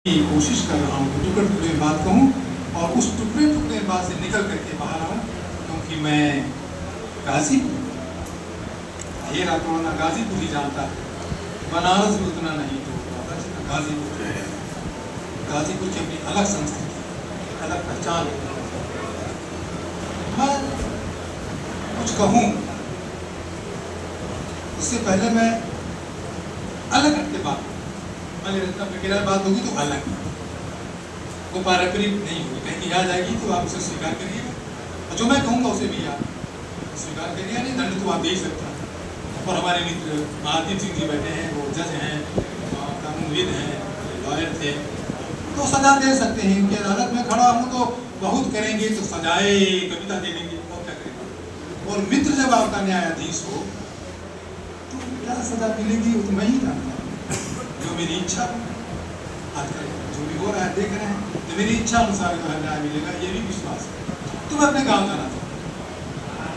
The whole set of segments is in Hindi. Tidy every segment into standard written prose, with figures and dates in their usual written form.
की कोशिश कर रहा हूँ टुकड़े टुकड़े बात कहूँ और उस टुकड़े टुकड़े बात से निकल करके बाहर आऊँ, क्योंकि मैं गाजीपुर ये रातों गाजीपुर ही जानता है, बनारस भी उतना नहीं तो गाजीपुर है। गाजीपुर की अपनी अलग संस्कृति, अलग पहचान। मैं कुछ कहूँ उससे पहले मैं अलग हटके बात, बात होगी तो अलग, वो पारंपरिक नहीं होगी, कहीं आ जाएगी तो आप उसे स्वीकार करिएगा और जो मैं कहूँगा उसे भी आप स्वीकार करिएगा। नहीं दंड तो आप दे ही सकता है। और हमारे मित्र महादीप सिंह जी बैठे हैं, वो जज हैं, कानूनविद हैं, लॉयर थे, तो सजा दे सकते हैं। उनकी अदालत में खड़ा हूँ तो बहुत करेंगे तो सजाए कविता दे देंगे और क्या करेंगे। और मित्र जब आपका न्यायाधीश हो तो क्या सजा मिलेगी वो तो मैं ही जानता हूँ। जो मेरी इच्छा, आजकल जो भी हो रहा है देख रहे हैं, तो मेरी इच्छा अनुसार जो है न्याय मिलेगा, ये भी विश्वास है। तो मैं अपने गांव जाना चाहता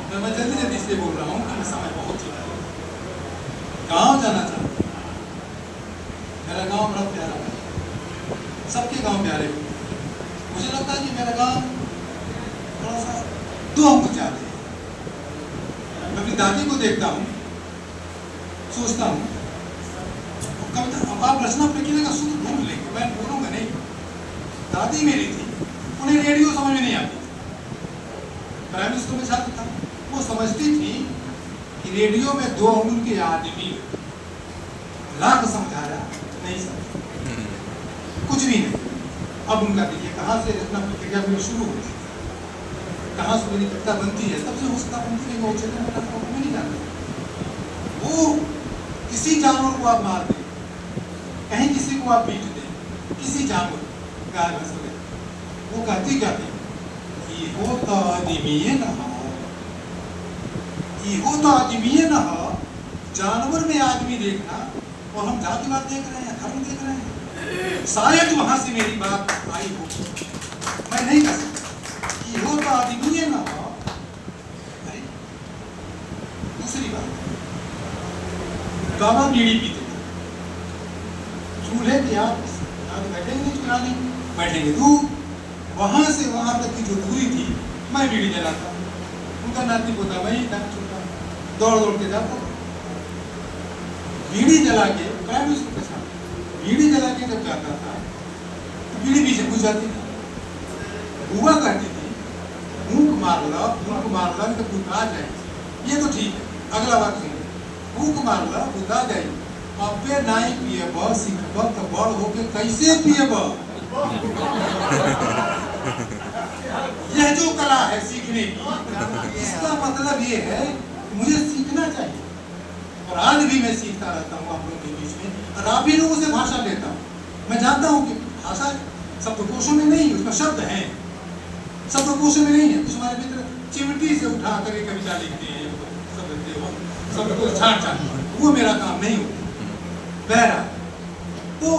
हूँ, मैं जल्दी जल्दी इसलिए बोल रहा हूँ कि समय बहुत चला है। गांव जाना चाहता हूँ, मेरा गांव बड़ा प्यारा है, सबके गांव प्यारे होते हैं। मुझे लगता है कि मेरा गांव थोड़ा सा दो अंक ज्यादा है। मैं अपनी दादी को देखता हूँ, सोचता हूँ कविता, अब आप रचना प्रक्रिया का सूत्र ढूंढ लेंगे, मैं बोलूंगा नहीं। दादी मेरी थी, उन्हें रेडियो समझ में नहीं आती थी, प्राइमरी स्कूल में छात्र था, वो समझती थी कि रेडियो में दो अंगुल के आदमी, लाख समझाया नहीं समझ कुछ भी नहीं। अब उनका देखिए कहाँ से रचना प्रक्रिया मेरी शुरू होती है, कहाँ से मेरी कविता बनती है, तब से हो सकता बनती है, वो नहीं जानता। वो किसी जानवर को आप मार दें, कहीं किसी को आप पीट दें, किसी जानवर गाय भैंस को, वो कहती क्या थी, ये हो तो आदमी न हो, ये हो तो आदमी न हो। जानवर में आदमी देखना और हम जातिवाद देख रहे हैं, धर्म देख रहे हैं। शायद वहां से मेरी बात आई हो, मैं नहीं कह सकता। ये हो तो आदमी न हो। दूसरी बात, बाबा बीड़ी पीते चूल्हे की आप बैठेंगे चुराने, बैठेंगे दूर, वहां से वहां तक की जो दूरी थी, मैं बीड़ी जलाता, उनका नाती पोता वही था, छोटा दौड़ दौड़ के जाता, बीड़ी जला के प्राइमरी स्कूल के साथ, बीड़ी जला के जब जाता था तो बीड़ी पीछे घुस जाती थी। बुआ कहती थी भूख मार लो तो भूख आ जाए, ये तो ठीक है, अगला बात सुनिए, भूख मार लो भूख आ जाए, अबे नहीं पिएब सीखब तो बड़ होके कैसे पिएब। यह जो कला है सीखने की, इसका मतलब ये है मुझे सीखना चाहिए। और आज भी मैं सीखता रहता हूँ आप लोगों के बीच में, और आप ही लोगों से भाषा लेता हूँ। मैं जानता हूँ कि भाषा शब्दकोशों में नहीं, उसमें शब्द हैं, शब्दकोशों में नहीं है। कुछ हमारे मित्र चिमटी से उठा कर कविता लिखते हैं, शब्द छाट छाट, वो मेरा काम नहीं होता। बहरा तो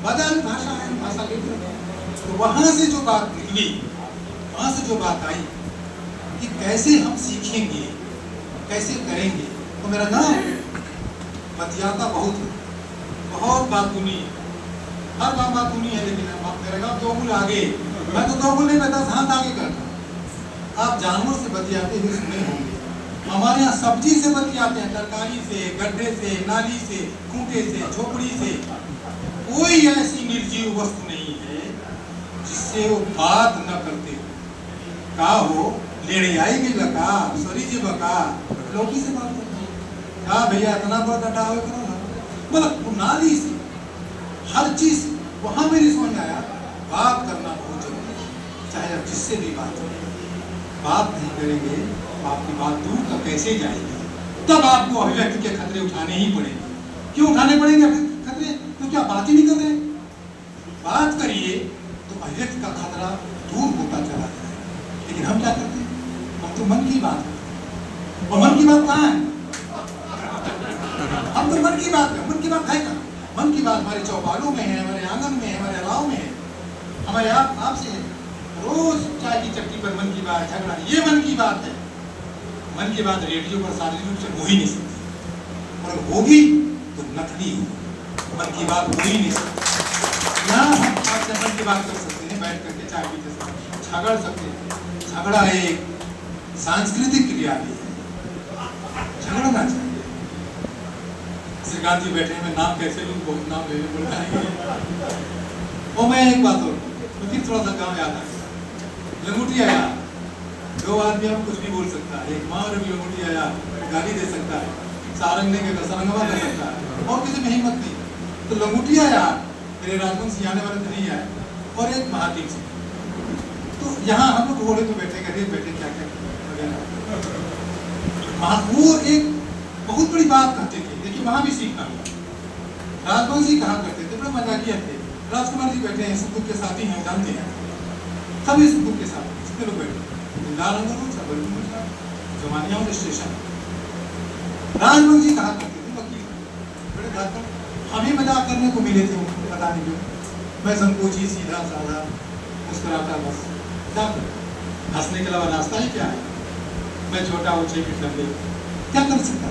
बदल भाषा है, भाषा लेते हैं। तो वहां से जो बात निकली, वहां से जो बात आई कि कैसे हम सीखेंगे, कैसे करेंगे, तो मेरा नाम बतियाता बहुत बातूनी है, हर बातूनी है, लेकिन मेरा गाँव दो गुल आगे, मैं तो दो गुल नहीं, मैं 10 हाथ आगे करता। आप जानवर से बतियाते हुए सुने होंगे, हमारे यहाँ सब्जी से बतियाते हैं, तरकारी से, गड्ढे से, नाली से, खूंटे से, झोपड़ी से। कोई ऐसी निर्जीव वस्तु नहीं है जिससे वो बात न करते हो। का हो लेने आएगी लगा सरी जी बका लौकी से बात करते हैं, का भैया इतना बड़ा डटा हो करो ना, मतलब नाली से, हर चीज वहां मेरी समझ आया बात करना बहुत जरूरी है। चाहे आप जिससे भी बात नहीं करेंगे, आपकी बात दूर तक कैसे जाएगी, तब आपको अभिव्यक्ति के खतरे उठाने ही पड़ेंगे। क्यों उठाने पड़ेंगे खतरे? तो क्या बात ही नहीं कर रहे, बात करिए तो अभिव्यक्ति का खतरा दूर होता चला जाए। लेकिन हम क्या करते हैं, हम तो मन की बात करते हैं, और मन की बात कहाँ है? हम तो मन की बात है, मन की बात है कहाँ? मन की बात हमारे चौपालों में है, हमारे आंगन में है, हमारे अलाव में है, हमारे आपसे है। रोज चाय की चक्की पर मन की बात, झगड़ा, ये मन की बात है। मन की बात रेडियो पर शारीरिक रूप से हो ही नहीं सकती, और होगी तो नकली होगी। मन की बात हो ही नहीं सकती। संबंध की बात कर सकते हैं, बैठ करके चाय पीते समय झगड़ सकते हैं। झगड़ा एक सांस्कृतिक क्रिया भी है, झगड़ना चाहिए। श्रीकांत जी बैठे हैं, मैं नाम कैसे लूँ, बहुत नाम लेने पड़ रहा है। और मैं एक बात और तो फिर थोड़ा सा काम याद आ गया, लंगोटी आया, दो आदमी हम कुछ भी बोल सकता है, एक माँ और लंगोटी आया गाली दे सकता है, सारंग ने सरंगवा कर सकता है, और किसी में हिम्मत नहीं। तो लंगोटिया यार मेरे राजवंश आने वाले तो नहीं आए, और एक महादेव सिंह। तो यहाँ हम लोग घोड़े पे बैठे, गधे बैठे, क्या क्या वो एक बहुत बड़ी बात कहते थे। देखिए वहां भी सीखना हुआ। राजवंशी कहा करते थे, बड़े मजाकिया थे। राजकुमार जी बैठे हैं, सुख दुख के साथी हैं, जानते हैं सभी सुख दुख के साथ कितने लोग बैठे, जमानिया स्टेशन। राजवंशी कहा करते थे, वकील बड़े बात पर हमें मजाक करने को मिले थे, पता नहीं क्यों। मैं संकोची, सीधा साधा, मुस्कुराता, बस क्या करूं, हंसने के अलावा रास्ता ही क्या है। मैं छोटा हूँ, 6 फीट लंबे, क्या कर सकता,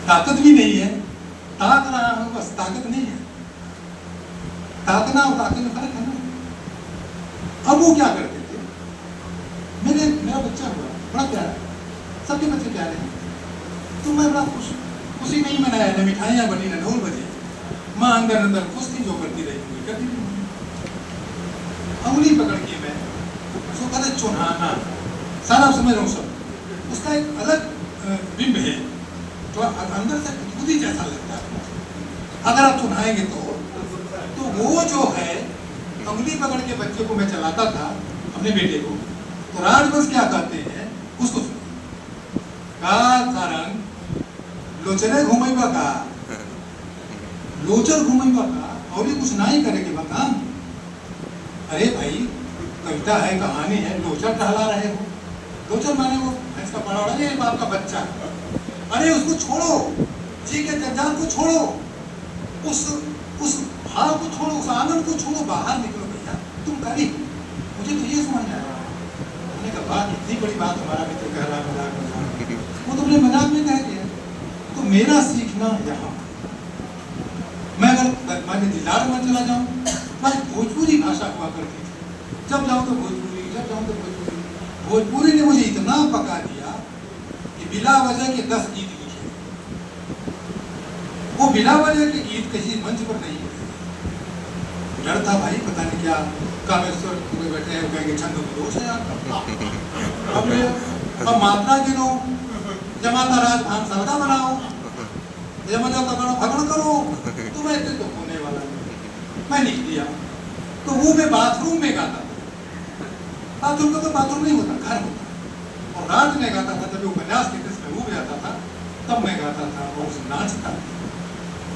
ताकत भी नहीं है, ताक रहा हूँ बस, ताकत नहीं है। ताकना और ताकत में फर्क है ना। अब वो क्या करते थे, मेरा बच्चा हुआ, बड़ा प्यारा, सबके बच्चे प्यारे हैं, तो मैं बड़ा खुशी नहीं मनाया, न मिठाइयाँ बनी, न ढोल बजे। माँ अंदर अंदर खुश थी, जो करती रही होगी करती रही। अंगुली पकड़ के मैं उसको कहते चुनाना, सारा समझ रहा हूँ सब, उसका एक अलग बिंब है, तो अंदर से खुद ही जैसा लगता है। अगर आप चुनाएंगे तो वो जो है, अंगुली पकड़ के बच्चे को मैं चलाता था, अपने बेटे को, तो राजवंश क्या कहते हैं उसको सुनो, का रंग लोचने घूमेगा का, लोचर घूमेगा का, और ये कुछ नहीं करेंगे बता। अरे भाई कविता है, कहानी है, लोचर टहला रहे हो, लोचर माने वो भैंस का बड़ा ये बाप का बच्चा, अरे उसको छोड़ो, जी के जंजाल को छोड़ो, उस भाव को छोड़ो, उस आनंद को छोड़ो, बाहर निकलो भैया, तुम करी। मुझे तो ये समझ आया, मैंने कहा बात इतनी बड़ी बात हमारा मित्र कह रहा मजाक, वो तो अपने मजाक में कह दिया। तो मेरा सीखना यहाँ, मैं अगर माने दिलार में चला जाऊँ, मैं भोजपुरी भाषा हुआ करती थी, जब जाऊँ तो भोजपुरी, जब जाऊँ तो भोजपुरी। भोजपुरी ने मुझे इतना पका दिया कि बिला वजह के 10 गीत लिखे। वो बिला वजह के गीत किसी मंच पर नहीं है। डर था भाई, पता नहीं क्या कामेश्वर पूरे बैठे हैं, कहेंगे छंद दोष है आपका। अब मात्रा गिनो, जमाता राज भान सरदा बनाओ, जमा भगड़ करो, तो मैं तो होने वाला मैं लिख दिया। तो वो मैं बाथरूम में गाता था, बाथरूम का तो बाथरूम नहीं होता, घर होता, और रात में गाता था। जब उपन्यास के किस में डूब जाता था, तब मैं गाता था और नाचता,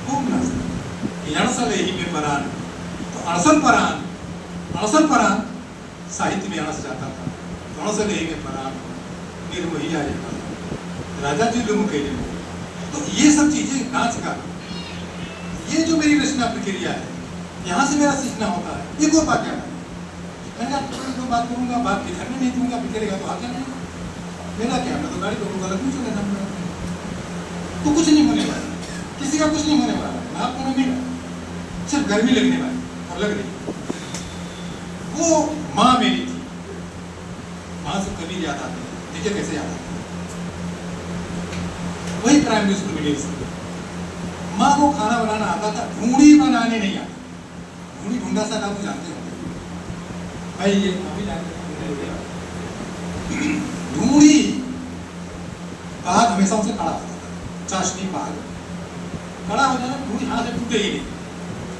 खूब नाचता। ही में परान, तो अड़सन परान साहित्य में अड़स जाता था, तो अड़सल ही में परान निर्मोही आ जाता था, राजा जी लोगों के लिए। तो ये सब चीजें नाच का, ये जो मेरी रचना प्रक्रिया है, यहाँ से मेरा सीखना होता है। ये को क्या है, मैंने तो बात करूंगा, बात के घर में नहीं दूंगा, बिगड़ेगा तो आगे नहीं, मेरा क्या, मैं तो गाड़ी पकड़ूंगा, लखनऊ चले जाऊंगा, तो कुछ नहीं होने वाला, किसी का कुछ नहीं होने वाला, आपको नहीं मिला, सिर्फ गर्मी लगने वाली, और लग रही। वो माँ मेरी थी, माँ से कभी याद आती है, देखिए कैसे याद आती है, वही प्राइमरी स्कूल मिडिल स्कूल। माँ को खाना बनाना आता था, ढूंढी बनाने नहीं आता। ढूंढी ढूंढा सा आप जानते हो भाई, ये अभी जानते हैं। ढूंढी बाघ हमेशा उनसे खड़ा होता था, चाशनी बाघ खड़ा हो जाना, ढूंढी हाथ से टूटे ही नहीं,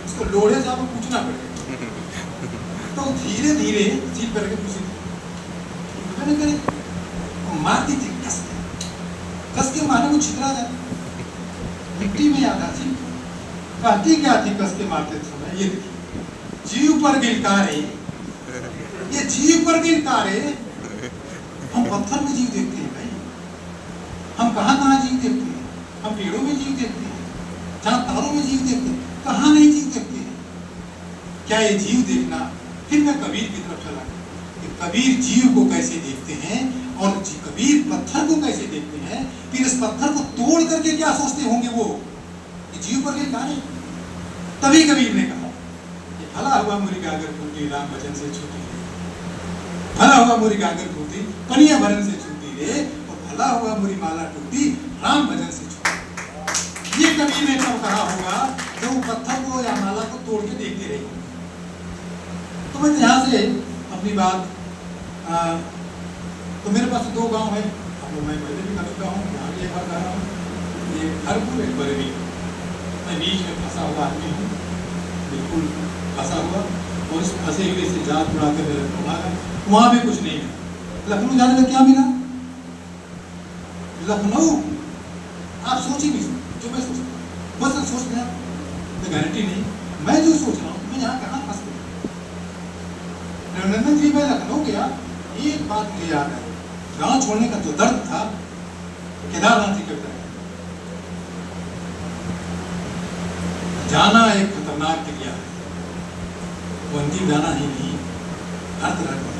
उसको लोढ़े से आपको पूछना पड़ेगा। तो धीरे धीरे जीप करके पूछी, मैंने करे मारती थी कस के मारने को छितरा जाता, मिट्टी में याद आती, कहती क्या थी कस के मारते समय, ये जीव पर गिरकारे, ये जीव पर गिरकारे। हम पत्थर में जीव देखते हैं भाई, हम कहाँ जीव देखते हैं, हम पेड़ों में जीव देखते हैं, जहाँ तारों में जीव देखते हैं, कहाँ नहीं जीव देखते हैं। क्या ये जीव देखना, फिर मैं कबीर की तरफ चला, कबीर जीव को कैसे देखते हैं और कबीर पत्थर को कैसे देखते हैं, फिर इस पत्थर को तोड़ करके क्या सोचते होंगे वो, जीव पर गिरकारे। तभी कबीर ने कहा हुआ मुरी गागर फूटी राम भजन से छूटी रे, भला हुआ मुरी गागर फूटी पनिया भरन से छूटी रे, और भला हुआ मुरी माला टूटी राम भजन से छूटी। ये कवि ने कब कहा होगा जब पत्थर को या माला को तोड़ के देखते रहे। तो मैं यहाँ से अपनी बात तो मेरे पास 2 गांव है, मैं पहले भी कर चुका हूँ, यहाँ भी एक बार कर रहा हूँ, एक हरपुर एक बरेली। मैं बीच में फंसा हुआ आदमी हूँ, बिल्कुल फंसा हुआ, और इस फंसे हुए से जात उड़ा के मेरे को भागा। वहाँ भी कुछ नहीं मिला। लखनऊ जाने में क्या मिला? लखनऊ आप सोच ही नहीं सकते जो मैं सोचता हूँ, बस सोच रहे हैं, गारंटी नहीं। मैं जो सोच रहा हूँ मैं यहाँ कहाँ फंस गया। नंदन जी मैं लखनऊ गया, एक बात मुझे याद है, गाँव छोड़ने का जो दर्द था केदारनाथ जी के जाना एक खतरनाक क्रिया है, वो अंतिम जाना ही नहीं, हर तरह का।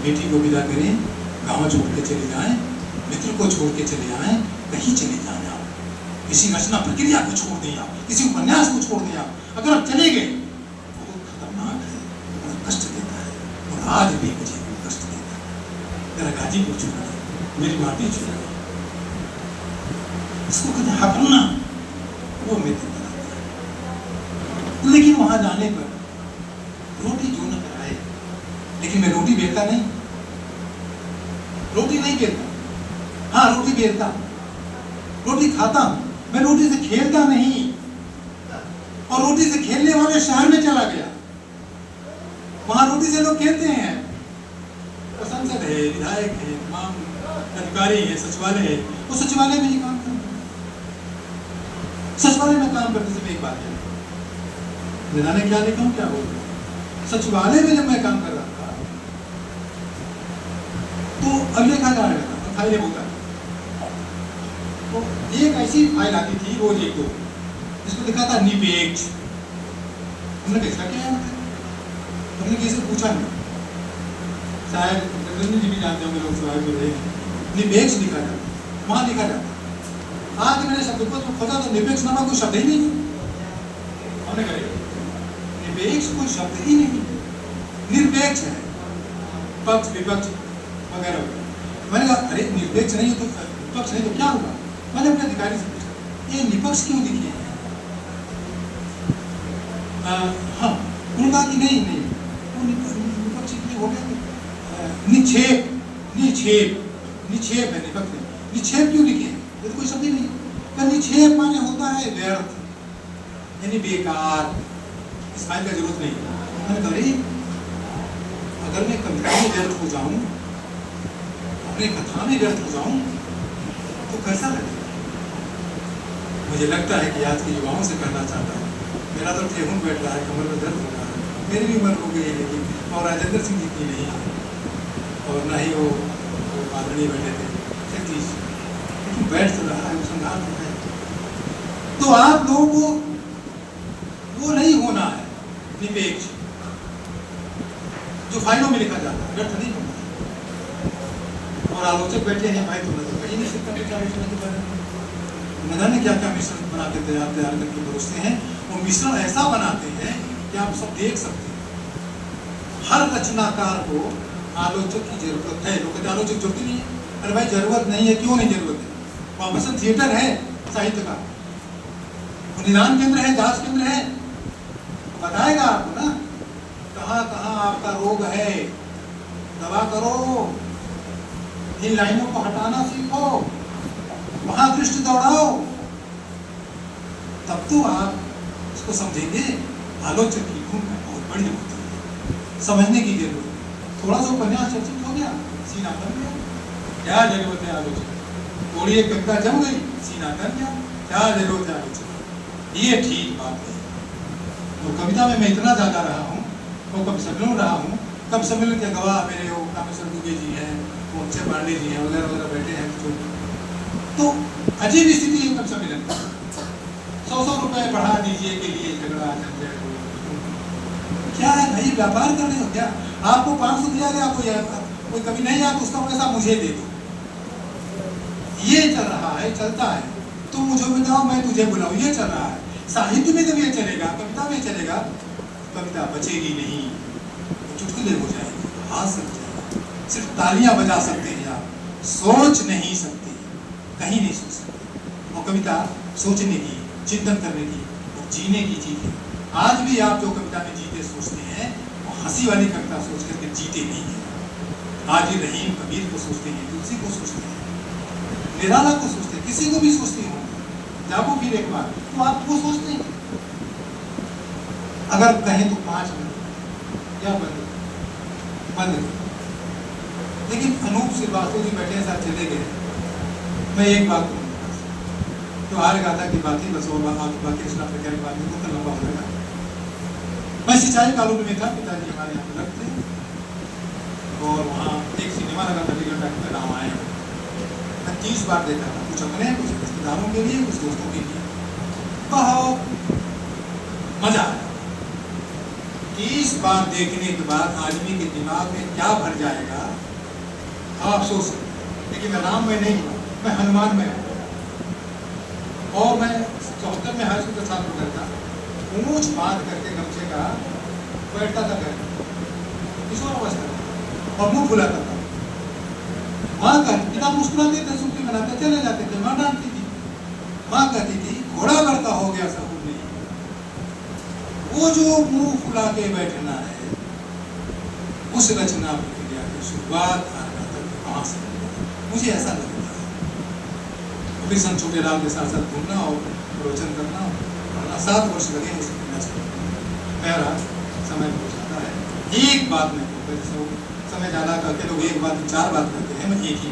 बेटी को विदा करें, गाँव छोड़ के चले जाएं, मित्र को छोड़ के चले आएं, कहीं चले जाएं आप, किसी रचना प्रक्रिया को छोड़ दें आप, किसी उपन्यास को छोड़ दें आप, अगर आप चले गए तो खतरनाक है, बड़ा कष्ट देता है, और आज भी मुझे कष्ट देता है। मेरा गाजीपुर छूट गया, मेरी माटी छूट गई, इसको कहते हकलना, वो मेरे। लेकिन वहां जाने पर रोटी जो न कराए, लेकिन मैं रोटी बेचता नहीं, रोटी नहीं बेचता, हाँ रोटी बेचता, रोटी खाता, मैं रोटी से खेलता नहीं। और रोटी से खेलने वाले शहर में चला गया, वहां रोटी से लोग खेलते हैं, वो संसद है, विधायक है, तमाम अधिकारी है, सचिवालय है, वो सचिवालय में ही काम करते हैं। सचिवालय में काम करते समय एक बात है, मैंने क्या लिखा हूँ क्या बोल रहा हूँ, सचिवालय में जब मैं काम कर रहा था तो अभिलेखा जा रहा था, फाइलें होता तो एक ऐसी फाइल आती थी रोज 1-2, जिसको लिखा था निपेक्ष। हमने कैसा क्या है, हमने किसी पूछा नहीं, शायद रंजन जी भी जानते होंगे, लोग सवाल भी रहे हैं, निपेक्ष लिखा जाता, वहाँ लिखा जाता। आज मैंने शब्द को खोजा तो निपेक्ष नामक कोई शब्द ही नहीं, हमने कहा निरपेक्ष कोई शब्द ही नहीं, निरपेक्ष है, पक्ष विपक्ष वगैरह। मैंने कहा अरे निरपेक्ष नहीं तो विपक्ष नहीं तो क्या होगा। मैंने अपने अधिकारी से पूछा ये निपक्ष क्यों लिखे हैं? हाँ उन्होंने कहा कि नहीं नहीं वो निपक्ष इसलिए हो गया, निक्षेप निक्षेप निक्षेप है, निपक्ष नहीं, निक्षेप क्यों लिखे हैं, ये तो कोई शब्द ही नहीं। पर निक्षेप माने होता है व्यर्थ, यानी बेकार, इस फाइल का जरूरत नहीं। मैंने कहा अगर मैं कविता में व्यर्थ हो जाऊं, अपनी कथा में व्यर्थ हो जाऊं तो कैसा लगेगा। मुझे लगता है कि आज के युवाओं से कहना चाहता हूँ, मेरा तो ठेहुन बैठ रहा है, कमर में दर्द हो रहा है, मेरी भी उम्र हो गई है, लेकिन और राजेंद्र सिंह जितनी नहीं है, और ना ही वो आदरणीय बैठे थे जगदीश, लेकिन बैठ तो रहा है, संघार तो है। तो आप लोगों को वो नहीं होना है निपेक्ष, जो फाइलों में लिखा जाता है, व्यर्थ नहीं होना है। और आलोचक बैठे हैं भाई, तो कहीं नहीं सकता कुछ आलोचना के बारे में, न जाने क्या क्या मिश्रण बना के तैयार करके परोसते हैं। वो मिश्रण ऐसा बनाते हैं कि आप सब देख सकते हैं। हर रचनाकार को आलोचक की जरूरत है। लोग कहते आलोचक जरूरत नहीं है, अरे भाई जरूरत नहीं है, क्यों नहीं जरूरत है। वहाँ मसल थिएटर है साहित्य का, निदान केंद्र है, जांच केंद्र है, बताएगा आपको ना कहाँ कहाँ आपका रोग है, दवा करो, इन लाइनों को हटाना सीखो, वहां दृष्टि दौड़ाओ, तब तो आप इसको समझेंगे। आलोचक की भूमिका बहुत बड़ी होती है, समझने की जरूरत है। थोड़ा सा उपन्यास चर्चित हो गया, सीना बन गया, क्या जरूरत है आलोचक, थोड़ी एक कविता जम गई, सीना बन गया, क्या जरूरत है आलोचक। ये ठीक बात है। तो कविता में मैं इतना ज्यादा रहा हूँ, वो कभी सम्मेलन रहा हूँ, कब सम्मेलन के गवाह मेरे वो कामेश्वर दुबे जी हैं, वो अक्षय पांडे जी हैं, वगैरह वगैरह बैठे हैं। तो अजीब स्थिति है कब सम्मेलन, 100 रुपए बढ़ा दीजिए के लिए झगड़ा झंझट, क्या है भाई, व्यापार कर रहे हो क्या? आपको 500 दिया गया, कोई कभी नहीं आया तो उसका पैसा मुझे दे दो, ये चल रहा है, चलता है। तुम मुझे बुलाओ, मैं तुझे बुलाऊं, ये चल रहा है। साहित्य में जब ये चलेगा, कविता में चलेगा, कविता बचेगी नहीं, वो चुटकुले हो जाएगी, हास्य हो जाएगा। सिर्फ तालियां बजा सकते हैं आप, सोच नहीं सकते, कहीं नहीं सोच सकते। वो कविता सोचने की, चिंतन करने की और जीने की चीज है। आज भी आप जो कविता में जीते सोचते हैं, वो हंसी वाली कविता सोच करके जीते नहीं है। आज ही रहीम कबीर को सोचते हैं, तुलसी को सोचते हैं, निराला को सोचते हैं, किसी को भी सोचते हो, जागो फिर एक बार तो आप वो सोचते हैं। अगर कहें तो 5 मिनट या बंद। लेकिन अनूप श्रीवास्तव जी बैठे साथ चले गए। मैं एक बात कहूँगा, तो हार गाथा की बात ही बस, और बाकी कृष्णा प्रकार की बात नहीं, तो लंबा हो जाएगा। मैं सिंचाई कॉलोनी में था, पिताजी हमारे यहाँ पे लगते, और वहाँ एक सिनेमा लगा था, का नाम आया। मैं 30 बार देखा था, कुछ अपने, कुछ रिश्तेदारों के लिए, कुछ दोस्तों के लिए। बहुत मजा आया। 30 बार देखने के बाद आदमी के दिमाग में क्या भर जाएगा आप सोच सकते। लेकिन मैं राम में नहीं हूँ, मैं हनुमान में हूँ। और मैं 74 में हाई स्कूल का छात्र होता था, ऊँच बांध करके गमछे का बैठता था घर, किशोर अवस्था, और मुँह फुलाता था। माँ कहती, पिता मुस्कुराते थे, सुखी मनाते चले जाते थे, माँ डांटती थी। माँ कहती थी घोड़ा लड़का हो गया सब नहीं। वो जो मुंह फुला के बैठना है, उस रचना प्रक्रिया की शुरुआत कहाँ से, मुझे ऐसा लगता है। फिर संत छोटे लाल के साथ साथ घूमना और प्रवचन करना, पढ़ना, 7 वर्ष लगे उस मेरा समय हो जाता है। एक बात में समय ज्यादा करके लोग एक बात 4 बात करते हैं, मैं एक ही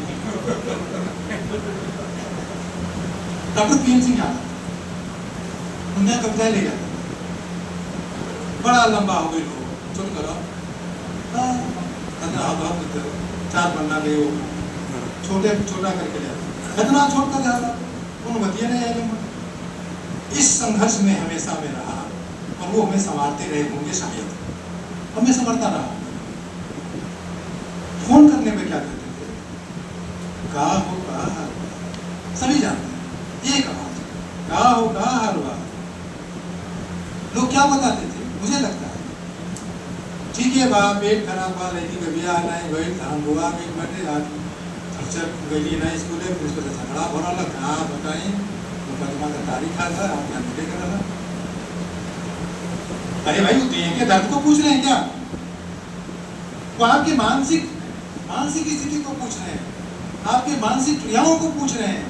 डॉक्टर पीएम सिंह यादव उन्हें कविताएं ले जाते, बड़ा लंबा हो गई, लोग चुन करो 4 पन्ना गए, छोटा करके जाते, इतना छोटा जाएगा उन्होंने बतिया नहीं आएगा। इस संघर्ष में हमेशा में रहा, और वो हमें संवारते रहे होंगे, शायद हमें संवरता रहा। फोन करने में क्या कहते थे, का हो का हाल, सभी जानते हैं, एक आवाज, का हो का हाल। लोग क्या बताते थे, मुझे लगता है ठीक है बा, पेट खराब बा, लड़की का ब्याह नहीं भइल, हम बुआ के बर्थडे आदमी खर्चा गई ना स्कूल में, उस पर झगड़ा हो रहा, कहा बताई मुकदमा का तारीख आ था, आप यहाँ मिले कर रहा। अरे भाई वो देह के दर्द को पूछ रहे हैं क्या, वो आपके मानसिक स्थिति को पूछ रहे हैं, आपके मानसिक क्रियाओं को पूछ रहे हैं,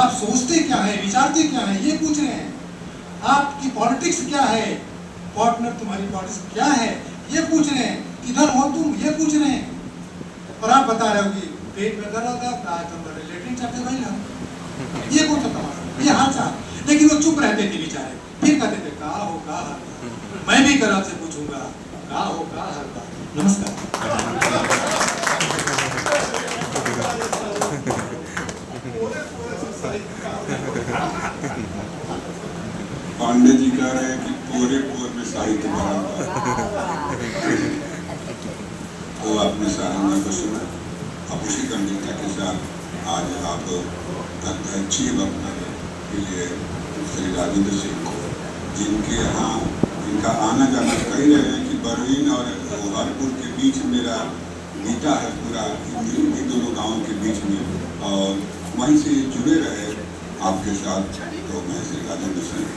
आप सोचते क्या है, विचारते क्या है, ये पूछ रहे हैं। आपकी पॉलिटिक्स क्या है, पार्टनर तुम्हारी पॉलिटिक्स क्या है, ये पूछ रहे हैं। किधर हो तुम, ये पूछ रहे हैं। और आप बता रहे हो कि पेट में दर्द होता है, लेटरिन चाहते भाई ना, ये कौन सा तमाशा, ये हादसा। लेकिन वो चुप रहते थे बेचारे, फिर कहते थे का हो का हाल। मैं भी कल आपसे पूछूंगा का हो का हाल। नमस्कार। पांडे जी कह रहे हैं कि पूरे में साहित्य बना, तो आपने सराहना को सुना। अब उसी गंभीरता के साथ आज आप अच्छी वक्ता के लिए श्री राजेंद्र सिंह को, जिनके यहाँ इनका आना जाना कह रहे हैं कि बरवीन और हरपुर के बीच मेरा बीता है पूरा, इन दोनों गाँव के बीच में, और वहीं से जुड़े रहे आपके साथ। तो मैं श्री राजेंद्र सिंह